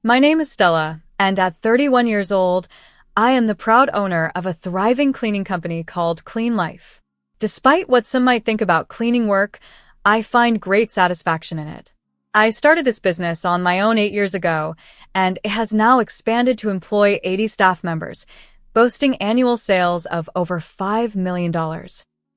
My name is Stella, and at 31 years old, I am the proud owner of a thriving cleaning company called Clean Life. Despite what some might think about cleaning work, I find great satisfaction in it. I started this business on my own 8 years ago, and it has now expanded to employ 80 staff members, boasting annual sales of over $5 million.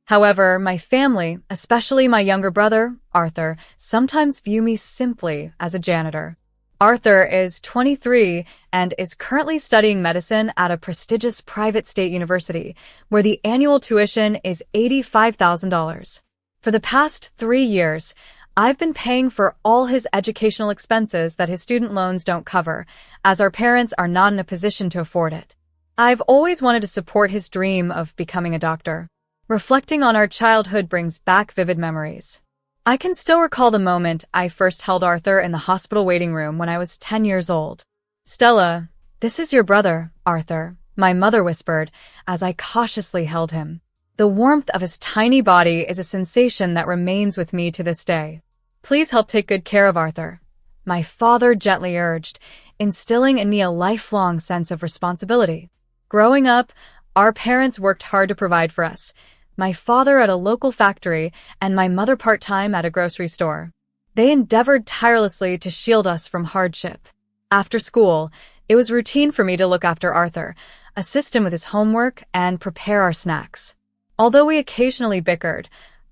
However, my family, especially my younger brother, Arthur, sometimes view me simply as a janitor. Arthur is 23 and is currently studying medicine at a prestigious private state university, where the annual tuition is $85,000. For the past 3 years, I've been paying for all his educational expenses that his student loans don't cover, as our parents are not in a position to afford it. I've always wanted to support his dream of becoming a doctor. Reflecting on our childhood brings back vivid memories. I can still recall the moment I first held Arthur in the hospital waiting room when I was 10 years old. "Stella, this is your brother, Arthur," my mother whispered as I cautiously held him. The warmth of his tiny body is a sensation that remains with me to this day. "Please help take good care of Arthur," my father gently urged, instilling in me a lifelong sense of responsibility. Growing up, our parents worked hard to provide for us. My father at a local factory and my mother part-time at a grocery store. They endeavored tirelessly to shield us from hardship. After school, it was routine for me to look after Arthur, assist him with his homework, and prepare our snacks. Although we occasionally bickered,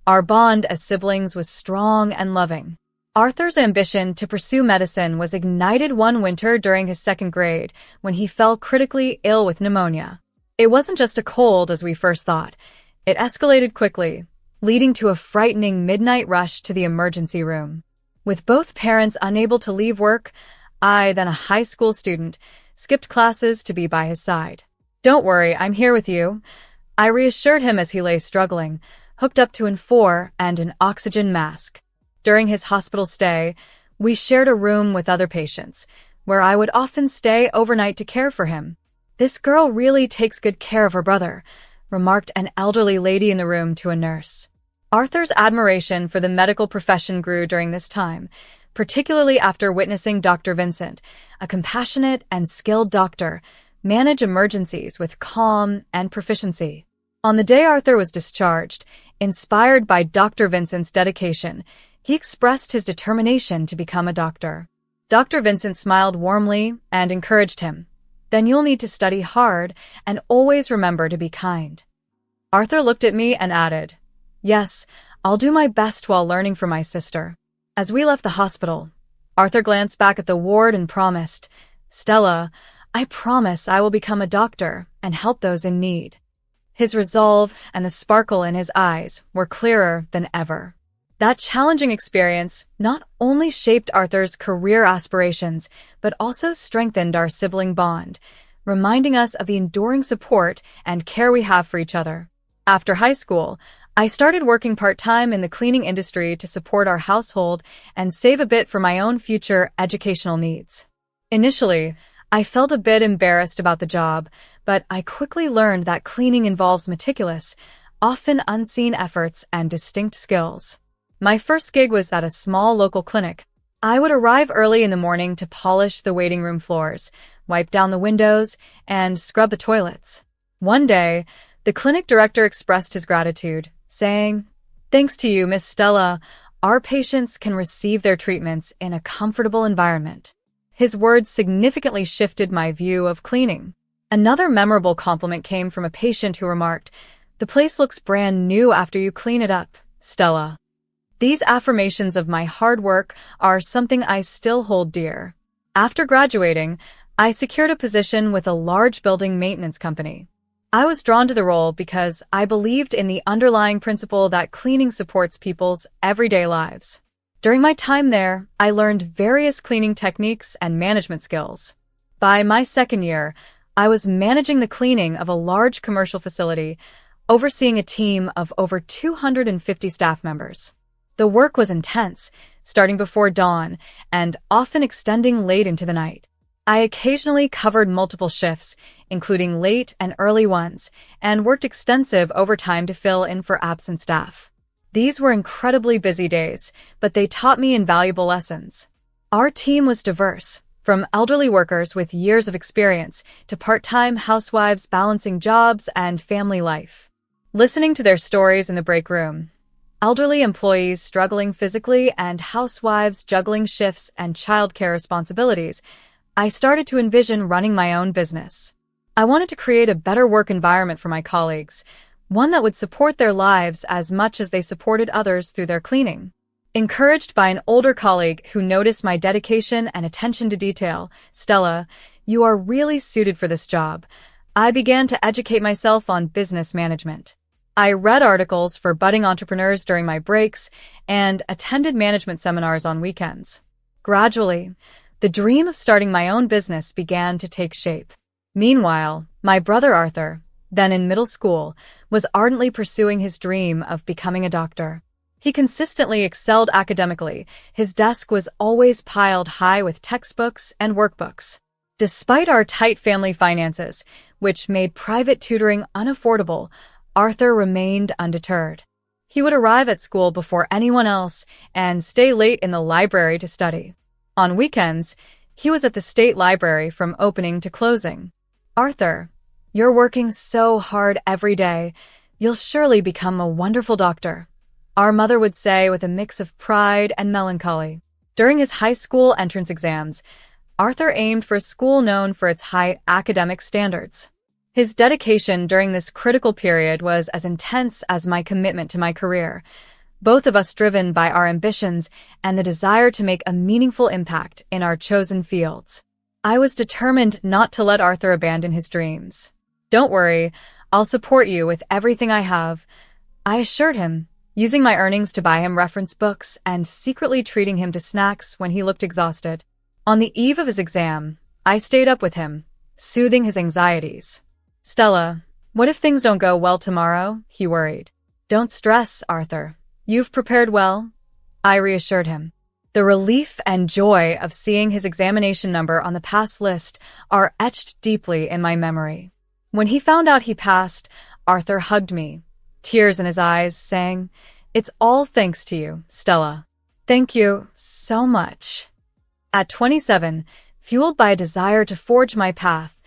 our bond as siblings was strong and loving. Arthur's ambition to pursue medicine was ignited one winter during his second grade when he fell critically ill with pneumonia. It wasn't just a cold as we first thought. It escalated quickly, leading to a frightening midnight rush to the emergency room. With both parents unable to leave work, I, then a high school student, skipped classes to be by his side. "Don't worry, I'm here with you," I reassured him as he lay struggling, hooked up to an IV and an oxygen mask. During his hospital stay, we shared a room with other patients, where I would often stay overnight to care for him. "This girl really takes good care of her brother," remarked an elderly lady in the room to a nurse. Arthur's admiration for the medical profession grew during this time, particularly after witnessing Dr. Vincent, a compassionate and skilled doctor, manage emergencies with calm and proficiency. On the day Arthur was discharged, inspired by Dr. Vincent's dedication, he expressed his determination to become a doctor. Dr. Vincent smiled warmly and encouraged him. "Then you'll need to study hard and always remember to be kind." Arthur looked at me and added, "Yes, I'll do my best while learning from my sister." As we left the hospital, Arthur glanced back at the ward and promised, "Stella, I promise I will become a doctor and help those in need." His resolve and the sparkle in his eyes were clearer than ever. That challenging experience not only shaped Arthur's career aspirations, but also strengthened our sibling bond, reminding us of the enduring support and care we have for each other. After high school, I started working part-time in the cleaning industry to support our household and save a bit for my own future educational needs. Initially, I felt a bit embarrassed about the job, but I quickly learned that cleaning involves meticulous, often unseen efforts and distinct skills. My first gig was at a small local clinic. I would arrive early in the morning to polish the waiting room floors, wipe down the windows, and scrub the toilets. One day, the clinic director expressed his gratitude, saying, "Thanks to you, Miss Stella, our patients can receive their treatments in a comfortable environment." His words significantly shifted my view of cleaning. Another memorable compliment came from a patient who remarked, "The place looks brand new after you clean it up, Stella." These affirmations of my hard work are something I still hold dear. After graduating, I secured a position with a large building maintenance company. I was drawn to the role because I believed in the underlying principle that cleaning supports people's everyday lives. During my time there, I learned various cleaning techniques and management skills. By my second year, I was managing the cleaning of a large commercial facility, overseeing a team of over 250 staff members. The work was intense, starting before dawn and often extending late into the night. I occasionally covered multiple shifts, including late and early ones, and worked extensive overtime to fill in for absent staff. These were incredibly busy days, but they taught me invaluable lessons. Our team was diverse, from elderly workers with years of experience to part-time housewives balancing jobs and family life. Listening to their stories in the break room, elderly employees struggling physically and housewives juggling shifts and childcare responsibilities, I started to envision running my own business. I wanted to create a better work environment for my colleagues, one that would support their lives as much as they supported others through their cleaning. Encouraged by an older colleague who noticed my dedication and attention to detail, "Stella, you are really suited for this job," I began to educate myself on business management. I read articles for budding entrepreneurs during my breaks and attended management seminars on weekends. Gradually, the dream of starting my own business began to take shape. Meanwhile, my brother Arthur, then in middle school, was ardently pursuing his dream of becoming a doctor. He consistently excelled academically. His desk was always piled high with textbooks and workbooks. Despite our tight family finances, which made private tutoring unaffordable, Arthur remained undeterred. He would arrive at school before anyone else and stay late in the library to study. On weekends, he was at the state library from opening to closing. "Arthur, you're working so hard every day. You'll surely become a wonderful doctor," our mother would say with a mix of pride and melancholy. During his high school entrance exams, Arthur aimed for a school known for its high academic standards. His dedication during this critical period was as intense as my commitment to my career, both of us driven by our ambitions and the desire to make a meaningful impact in our chosen fields. I was determined not to let Arthur abandon his dreams. "Don't worry, I'll support you with everything I have," I assured him, using my earnings to buy him reference books and secretly treating him to snacks when he looked exhausted. On the eve of his exam, I stayed up with him, soothing his anxieties. "Stella, what if things don't go well tomorrow?" he worried. "Don't stress, Arthur. You've prepared well," I reassured him. The relief and joy of seeing his examination number on the pass list are etched deeply in my memory. When he found out he passed, Arthur hugged me, tears in his eyes, saying, "It's all thanks to you, Stella. Thank you so much." At 27, fueled by a desire to forge my path,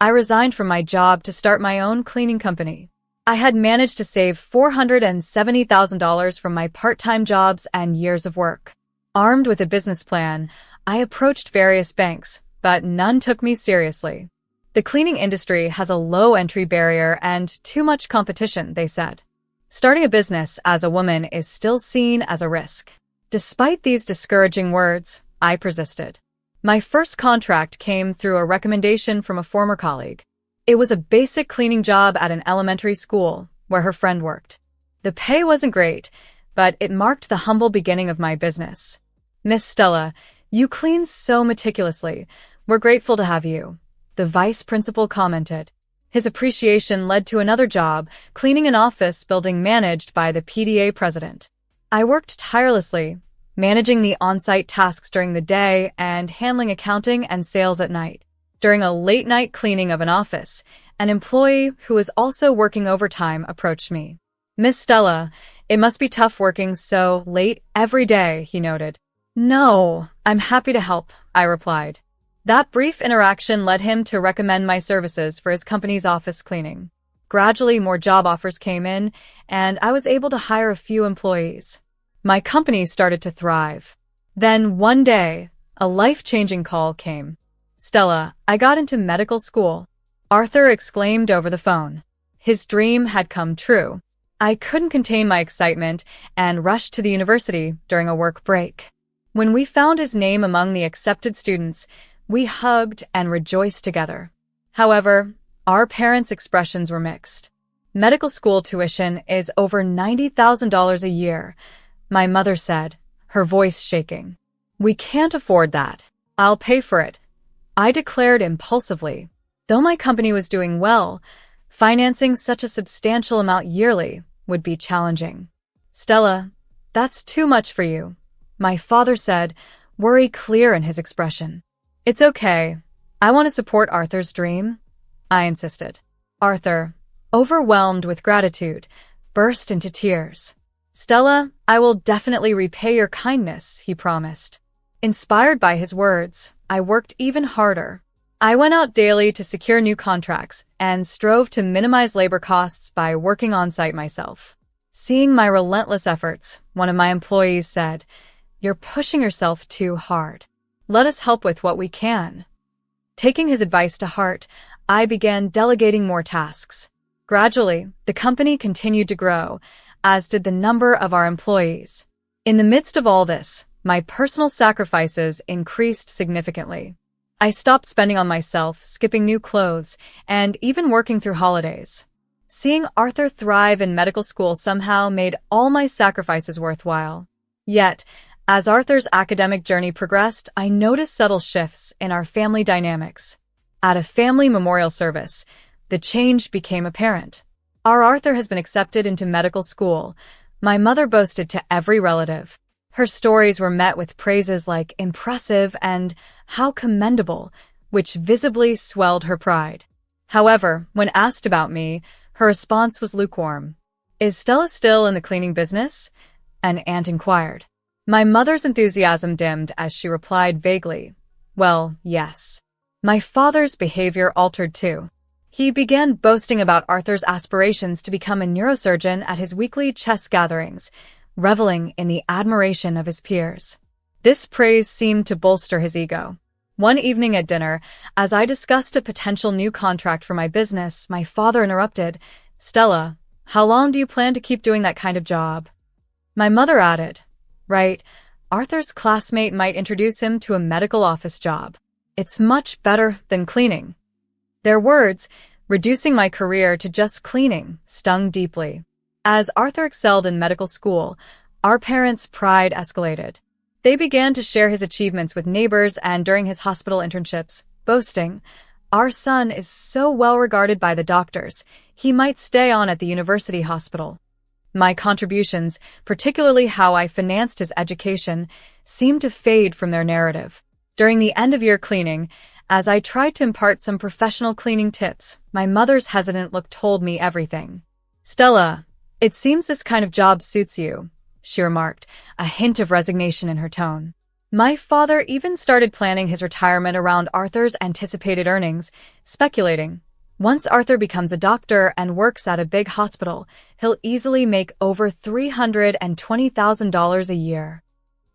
I resigned from my job to start my own cleaning company. I had managed to save $470,000 from my part-time jobs and years of work. Armed with a business plan, I approached various banks, but none took me seriously. The cleaning industry has a low entry barrier and too much competition, they said. Starting a business as a woman is still seen as a risk. Despite these discouraging words, I persisted. My first contract came through a recommendation from a former colleague. It was a basic cleaning job at an elementary school where her friend worked. The pay wasn't great, but it marked the humble beginning of my business. "Miss Stella, you clean so meticulously. We're grateful to have you," the vice principal commented. His appreciation led to another job, cleaning an office building managed by the PDA president. I worked tirelessly, managing the on-site tasks during the day and handling accounting and sales at night. During a late-night cleaning of an office, an employee who was also working overtime approached me. "Miss Stella, it must be tough working so late every day," he noted. "No, I'm happy to help," I replied. That brief interaction led him to recommend my services for his company's office cleaning. Gradually, more job offers came in, and I was able to hire a few employees. My company started to thrive. Then, one day, a life-changing call came. "Stella, I got into medical school," Arthur exclaimed over the phone. His dream had come true. I couldn't contain my excitement and rushed to the university during a work break. When we found his name among the accepted students, we hugged and rejoiced together. However, our parents' expressions were mixed. Medical school tuition is over $90,000 a year, my mother said, her voice shaking. "We can't afford that. I'll pay for it," I declared impulsively. Though my company was doing well, financing such a substantial amount yearly would be challenging. "Stella, that's too much for you," my father said, worry clear in his expression. "It's okay. I want to support Arthur's dream," I insisted. Arthur, overwhelmed with gratitude, burst into tears. "Stella, I will definitely repay your kindness," he promised. Inspired by his words, I worked even harder. I went out daily to secure new contracts and strove to minimize labor costs by working on site myself. Seeing my relentless efforts, one of my employees said, "You're pushing yourself too hard. Let us help with what we can." Taking his advice to heart, I began delegating more tasks. Gradually, the company continued to grow, as did the number of our employees. In the midst of all this, my personal sacrifices increased significantly. I stopped spending on myself, skipping new clothes, and even working through holidays. Seeing Arthur thrive in medical school somehow made all my sacrifices worthwhile. Yet, as Arthur's academic journey progressed, I noticed subtle shifts in our family dynamics. At a family memorial service, the change became apparent. Our Arthur has been accepted into medical school, my mother boasted to every relative. Her stories were met with praises like impressive and how commendable, which visibly swelled her pride. However, when asked about me, her response was lukewarm. "Is Stella still in the cleaning business?" an aunt inquired. My mother's enthusiasm dimmed as she replied vaguely, "Well, yes." My father's behavior altered too. He began boasting about Arthur's aspirations to become a neurosurgeon at his weekly chess gatherings, reveling in the admiration of his peers. This praise seemed to bolster his ego. One evening at dinner, as I discussed a potential new contract for my business, my father interrupted, "Stella, how long do you plan to keep doing that kind of job?" My mother added, "Right, Arthur's classmate might introduce him to a medical office job. It's much better than cleaning." Their words, reducing my career to just cleaning, stung deeply. As Arthur excelled in medical school, our parents' pride escalated. They began to share his achievements with neighbors and during his hospital internships, boasting, "Our son is so well regarded by the doctors, he might stay on at the university hospital." My contributions, particularly how I financed his education, seemed to fade from their narrative. During the end-of-year cleaning, as I tried to impart some professional cleaning tips, my mother's hesitant look told me everything. "Stella, it seems this kind of job suits you," she remarked, a hint of resignation in her tone. My father even started planning his retirement around Arthur's anticipated earnings, speculating, "Once Arthur becomes a doctor and works at a big hospital, he'll easily make over $320,000 a year."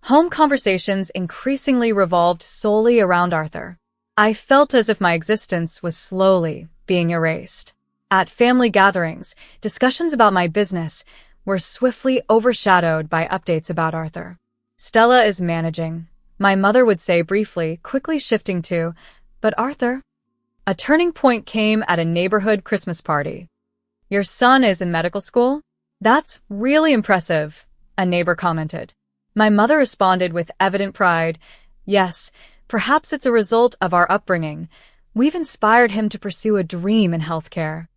Home conversations increasingly revolved solely around Arthur. I felt as if my existence was slowly being erased. At family gatherings, discussions about my business were swiftly overshadowed by updates about Arthur. "Stella is managing," my mother would say briefly, quickly shifting to, "But Arthur?" A turning point came at a neighborhood Christmas party. "Your son is in medical school? That's really impressive," a neighbor commented. My mother responded with evident pride, "Yes, perhaps it's a result of our upbringing. We've inspired him to pursue a dream in healthcare."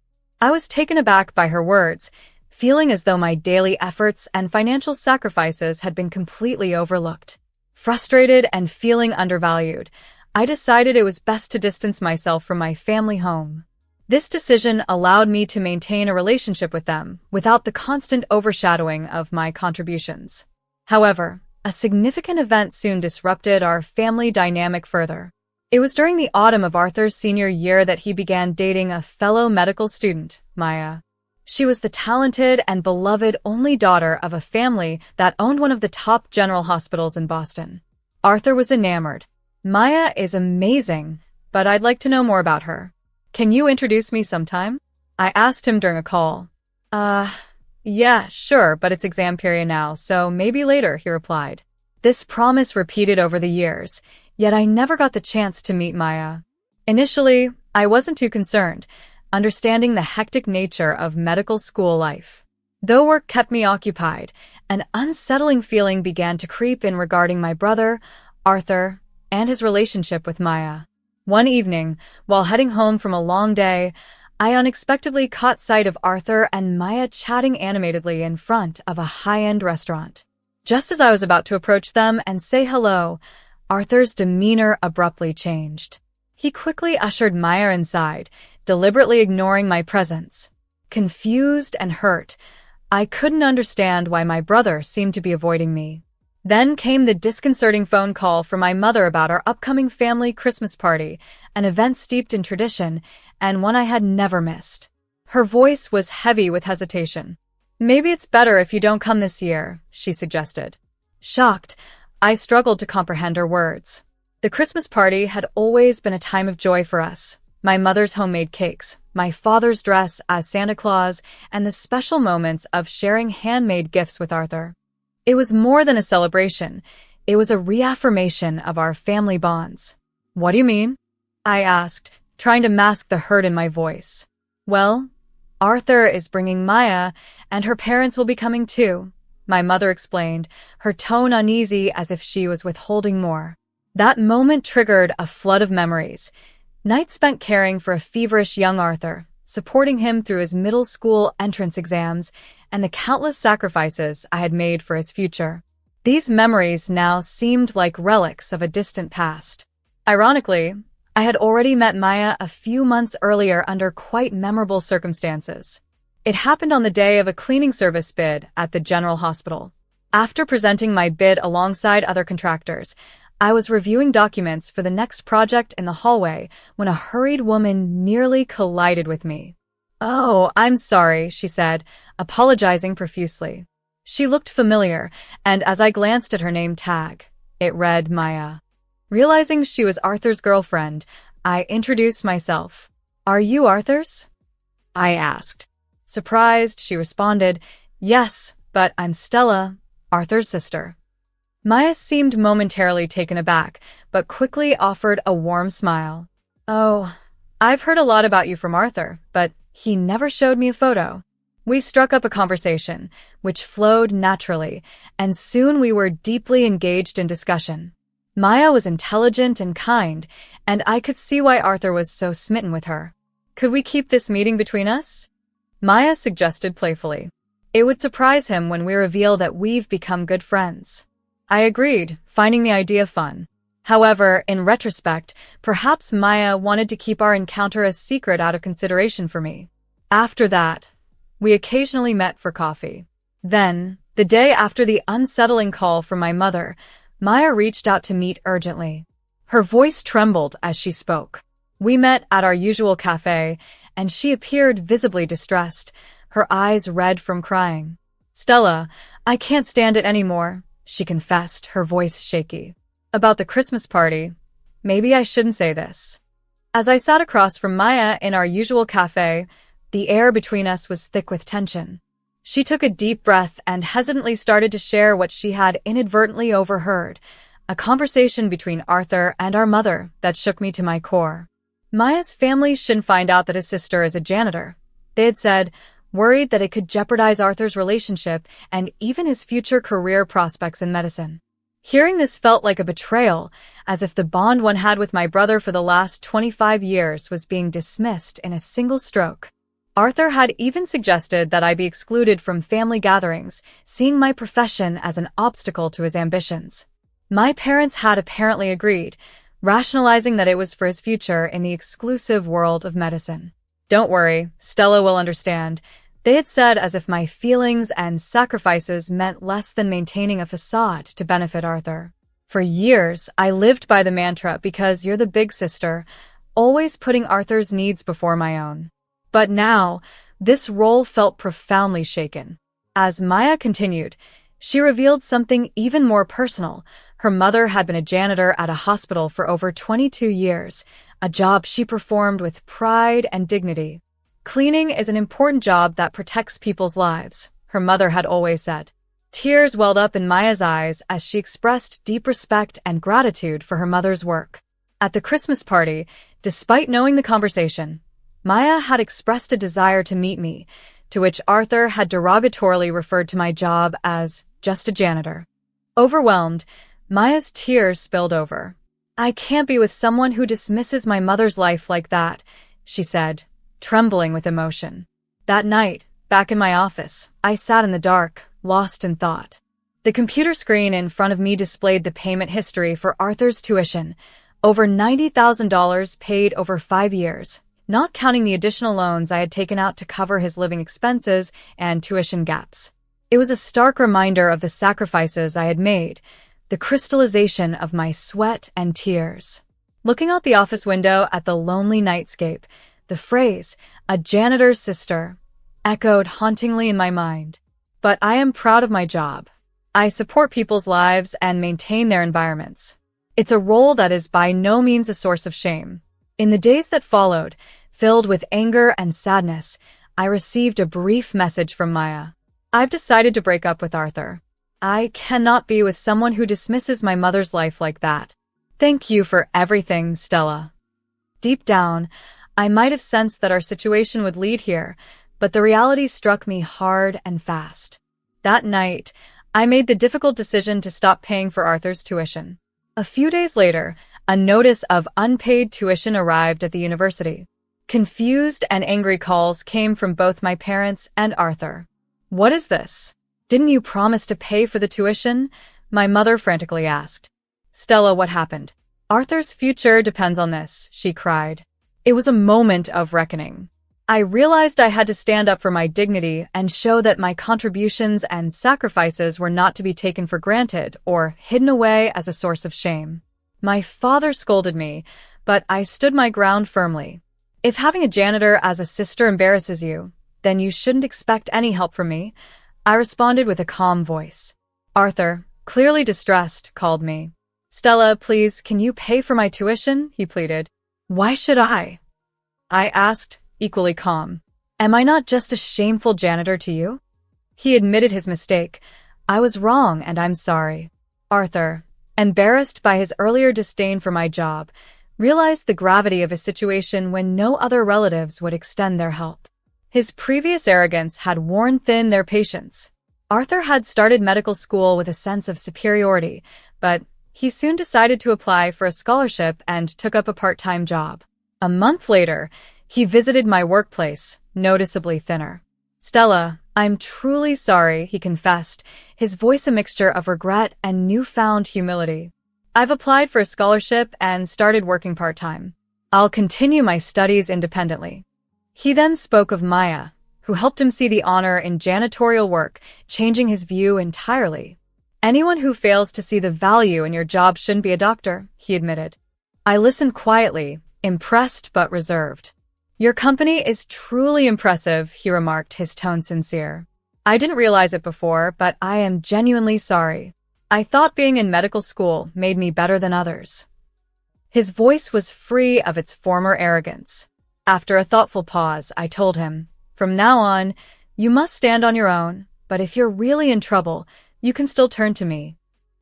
I was taken aback by her words, feeling as though my daily efforts and financial sacrifices had been completely overlooked. Frustrated and feeling undervalued, I decided it was best to distance myself from my family home. This decision allowed me to maintain a relationship with them without the constant overshadowing of my contributions. However, a significant event soon disrupted our family dynamic further. It was during the autumn of Arthur's senior year that he began dating a fellow medical student, Maya. She was the talented and beloved only daughter of a family that owned one of the top general hospitals in Boston. Arthur was enamored. "Maya is amazing, but I'd like to know more about her. Can you introduce me sometime?" I asked him during a call. Yeah, sure, but it's exam period now, so maybe later," he replied. This promise repeated over the years, yet I never got the chance to meet Maya. Initially, I wasn't too concerned, understanding the hectic nature of medical school life. Though work kept me occupied, an unsettling feeling began to creep in regarding my brother, Arthur, and his relationship with Maya. One evening, while heading home from a long day, I unexpectedly caught sight of Arthur and Maya chatting animatedly in front of a high-end restaurant. Just as I was about to approach them and say hello, Arthur's demeanor abruptly changed. He quickly ushered Maya inside, deliberately ignoring my presence. Confused and hurt, I couldn't understand why my brother seemed to be avoiding me. Then came the disconcerting phone call from my mother about our upcoming family Christmas party, an event steeped in tradition and one I had never missed. Her voice was heavy with hesitation. "Maybe it's better if you don't come this year," she suggested. Shocked, I struggled to comprehend her words. The Christmas party had always been a time of joy for us. My mother's homemade cakes, my father's dress as Santa Claus, and the special moments of sharing handmade gifts with Arthur. It was more than a celebration. It was a reaffirmation of our family bonds. "What do you mean?" I asked, trying to mask the hurt in my voice. "Well, Arthur is bringing Maya, and her parents will be coming too," my mother explained, her tone uneasy as if she was withholding more. That moment triggered a flood of memories. Nights spent caring for a feverish young Arthur, supporting him through his middle school entrance exams, and the countless sacrifices I had made for his future. These memories now seemed like relics of a distant past. Ironically, I had already met Maya a few months earlier under quite memorable circumstances. It happened on the day of a cleaning service bid at the General Hospital. After presenting my bid alongside other contractors, I was reviewing documents for the next project in the hallway when a hurried woman nearly collided with me. "Oh, I'm sorry," she said, apologizing profusely. She looked familiar, and as I glanced at her name tag, it read Maya. Realizing she was Arthur's girlfriend, I introduced myself. "Are you Arthur's?" I asked. Surprised, she responded, "Yes, but I'm Stella, Arthur's sister." Maya seemed momentarily taken aback, but quickly offered a warm smile. "Oh, I've heard a lot about you from Arthur, but he never showed me a photo." We struck up a conversation, which flowed naturally, and soon we were deeply engaged in discussion. Maya was intelligent and kind, and I could see why Arthur was so smitten with her. "Could we keep this meeting between us?" Maya suggested playfully. "It would surprise him when we reveal that we've become good friends." I agreed, finding the idea fun. However, in retrospect, perhaps Maya wanted to keep our encounter a secret out of consideration for me. After that, we occasionally met for coffee. Then, the day after the unsettling call from my mother, Maya reached out to meet urgently. Her voice trembled as she spoke. We met at our usual cafe, and she appeared visibly distressed, her eyes red from crying. "Stella, I can't stand it anymore," she confessed, her voice shaky. "About the Christmas party, maybe I shouldn't say this." As I sat across from Maya in our usual cafe, the air between us was thick with tension. She took a deep breath and hesitantly started to share what she had inadvertently overheard, a conversation between Arthur and our mother that shook me to my core. Maya's family shouldn't find out that his sister is a janitor, they had said, worried that it could jeopardize Arthur's relationship and even his future career prospects in medicine. Hearing this felt like a betrayal, as if the bond one had with my brother for the last 25 years was being dismissed in a single stroke. Arthur had even suggested that I be excluded from family gatherings, seeing my profession as an obstacle to his ambitions. My parents had apparently agreed, rationalizing that it was for his future in the exclusive world of medicine. "Don't worry, Stella will understand," they had said, as if my feelings and sacrifices meant less than maintaining a facade to benefit Arthur. For years, I lived by the mantra, "Because you're the big sister," always putting Arthur's needs before my own. But now, this role felt profoundly shaken. As Maya continued, she revealed something even more personal. Her mother had been a janitor at a hospital for over 22 years, a job she performed with pride and dignity. "Cleaning is an important job that protects people's lives," her mother had always said. Tears welled up in Maya's eyes as she expressed deep respect and gratitude for her mother's work. At the Christmas party, despite knowing the conversation, Maya had expressed a desire to meet me, to which Arthur had derogatorily referred to my job as just a janitor. Overwhelmed, Maya's tears spilled over. "I can't be with someone who dismisses my mother's life like that," she said, trembling with emotion. That night, back in my office, I sat in the dark, lost in thought. The computer screen in front of me displayed the payment history for Arthur's tuition, over $90,000 paid over 5 years, not counting the additional loans I had taken out to cover his living expenses and tuition gaps. It was a stark reminder of the sacrifices I had made, the crystallization of my sweat and tears. Looking out the office window at the lonely nightscape, the phrase, "a janitor's sister," echoed hauntingly in my mind. But I am proud of my job. I support people's lives and maintain their environments. It's a role that is by no means a source of shame. In the days that followed, filled with anger and sadness, I received a brief message from Maya. "I've decided to break up with Arthur. I cannot be with someone who dismisses my mother's life like that. Thank you for everything, Stella." Deep down, I might have sensed that our situation would lead here, but the reality struck me hard and fast. That night, I made the difficult decision to stop paying for Arthur's tuition. A few days later, a notice of unpaid tuition arrived at the university. Confused and angry calls came from both my parents and Arthur. "What is this? Didn't you promise to pay for the tuition?" my mother frantically asked. "Stella, what happened?" "Arthur's future depends on this," she cried. It was a moment of reckoning. I realized I had to stand up for my dignity and show that my contributions and sacrifices were not to be taken for granted or hidden away as a source of shame. My father scolded me, but I stood my ground firmly. "If having a janitor as a sister embarrasses you, then you shouldn't expect any help from me," I responded with a calm voice. Arthur, clearly distressed, called me. "Stella, please, can you pay for my tuition?" he pleaded. "Why should I?" I asked, equally calm. "Am I not just a shameful janitor to you?" He admitted his mistake. "I was wrong and I'm sorry." Arthur, embarrassed by his earlier disdain for my job, realized the gravity of a situation when no other relatives would extend their help. His previous arrogance had worn thin their patience. Arthur had started medical school with a sense of superiority, but he soon decided to apply for a scholarship and took up a part-time job. A month later, he visited my workplace, noticeably thinner. "Stella, I'm truly sorry," he confessed, his voice a mixture of regret and newfound humility. "I've applied for a scholarship and started working part-time. I'll continue my studies independently." He then spoke of Maya, who helped him see the honor in janitorial work, changing his view entirely. "Anyone who fails to see the value in your job shouldn't be a doctor," he admitted. I listened quietly, impressed but reserved. "Your company is truly impressive," he remarked, his tone sincere. "I didn't realize it before, but I am genuinely sorry. I thought being in medical school made me better than others." His voice was free of its former arrogance. After a thoughtful pause, I told him, "From now on, you must stand on your own, but if you're really in trouble, you can still turn to me."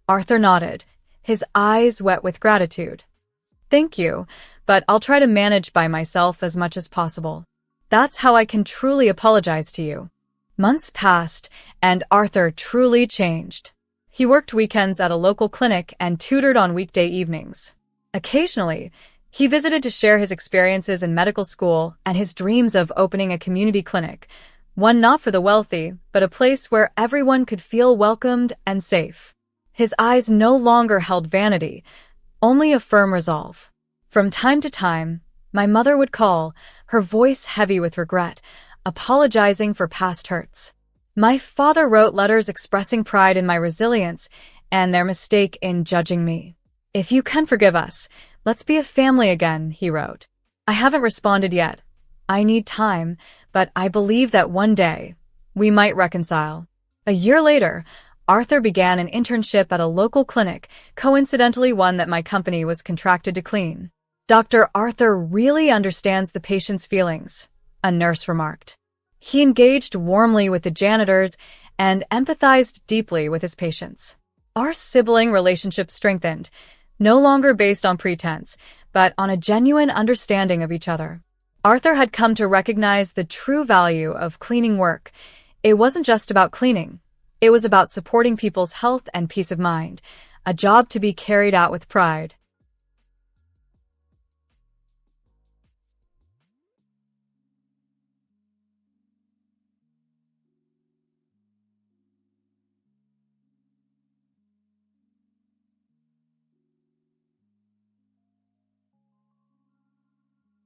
Arthur nodded, his eyes wet with gratitude. "Thank you, but I'll try to manage by myself as much as possible. That's how I can truly apologize to you." Months passed, and Arthur truly changed. He worked weekends at a local clinic and tutored on weekday evenings. Occasionally, he visited to share his experiences in medical school and his dreams of opening a community clinic, one not for the wealthy, but a place where everyone could feel welcomed and safe. His eyes no longer held vanity, only a firm resolve. From time to time, my mother would call, her voice heavy with regret, apologizing for past hurts. My father wrote letters expressing pride in my resilience and their mistake in judging me. "If you can forgive us, let's be a family again," he wrote. I haven't responded yet. I need time, but I believe that one day we might reconcile. A year later, Arthur began an internship at a local clinic, coincidentally one that my company was contracted to clean. "Dr. Arthur really understands the patient's feelings," a nurse remarked. He engaged warmly with the janitors and empathized deeply with his patients. Our sibling relationship strengthened, no longer based on pretense, but on a genuine understanding of each other. Arthur had come to recognize the true value of cleaning work. It wasn't just about cleaning. It was about supporting people's health and peace of mind, a job to be carried out with pride.